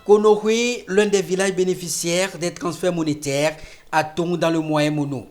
Konohwe, l'un des villages bénéficiaires des transferts monétaires à Tongue dans le moyen mono.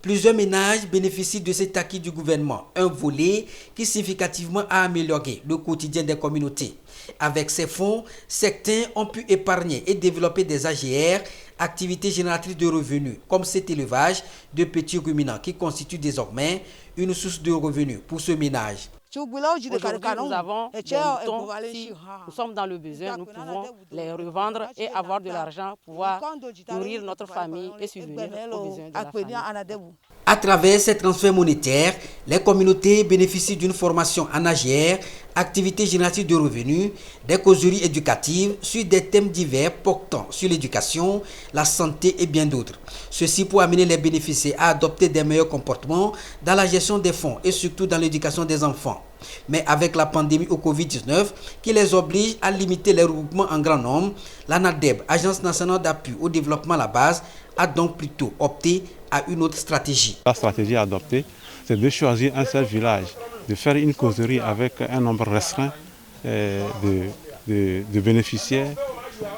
Plusieurs ménages bénéficient de cet acquis du gouvernement, un volet qui significativement a amélioré le quotidien des communautés. Avec ces fonds, certains ont pu épargner et développer des AGR, activités génératrices de revenus, comme cet élevage de petits ruminants qui constitue désormais une source de revenus pour ce ménage. Aujourd'hui, nous avons des moutons. Si nous sommes dans le besoin, nous pouvons les revendre et avoir de l'argent pour pouvoir nourrir notre famille et subvenir aux besoins de la famille. À travers ces transferts monétaires, les communautés bénéficient d'une formation en AGR, activités génératives de revenus, des causeries éducatives sur des thèmes divers portant sur l'éducation, la santé et bien d'autres. Ceci pour amener les bénéficiaires à adopter des meilleurs comportements dans la gestion des fonds et surtout dans l'éducation des enfants. Mais avec la pandémie au Covid-19 qui les oblige à limiter les regroupements en grand nombre, l'ANADEB, Agence nationale d'appui au développement à la base, a donc plutôt opté à une autre stratégie. La stratégie adoptée, c'est de choisir un seul village, de faire une causerie avec un nombre restreint de bénéficiaires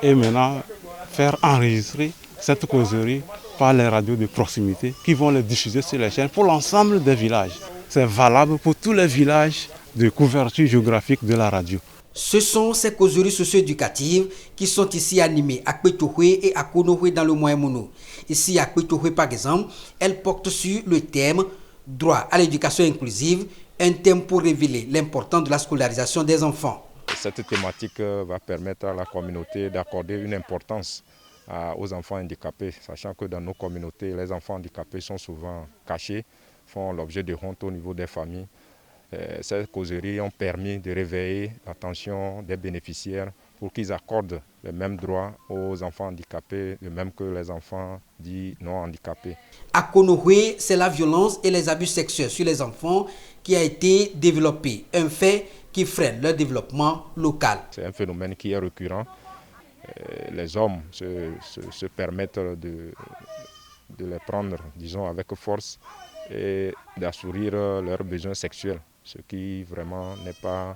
et maintenant faire enregistrer cette causerie par les radios de proximité qui vont les diffuser sur les chaînes pour l'ensemble des villages. C'est valable pour tous les villages de couverture géographique de la radio. Ce sont ces causeries socio-éducatives qui sont ici animées à Kpetohwe et à Konohwe dans le moyen mono. Ici à Kpetohwe par exemple, elles portent sur le thème « Droit à l'éducation inclusive », un thème pour révéler l'importance de la scolarisation des enfants. Cette thématique va permettre à la communauté d'accorder une importance aux enfants handicapés, sachant que dans nos communautés, les enfants handicapés sont souvent cachés, font l'objet de honte au niveau des familles. Ces causeries ont permis de réveiller l'attention des bénéficiaires pour qu'ils accordent les mêmes droits aux enfants handicapés, de même que les enfants dits non handicapés. À Konohwe, c'est la violence et les abus sexuels sur les enfants qui a été développé, un fait qui freine leur développement local. C'est un phénomène qui est récurrent. Les hommes se permettent de les prendre, disons, avec force et d'assouvir leurs besoins sexuels, ce qui vraiment n'est pas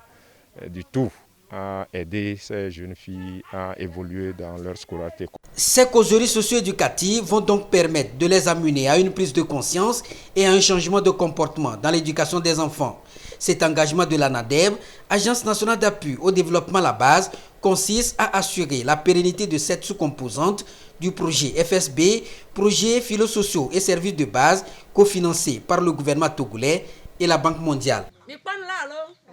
du tout à aider ces jeunes filles à évoluer dans leur scolarité. Ces causeries socio-éducatives vont donc permettre de les amener à une prise de conscience et à un changement de comportement dans l'éducation des enfants. Cet engagement de l'ANADEB, Agence nationale d'appui au développement à la base, consiste à assurer la pérennité de cette sous-composante du projet FSB, projet philo-sociaux et services de base cofinancé par le gouvernement togolais et la Banque mondiale.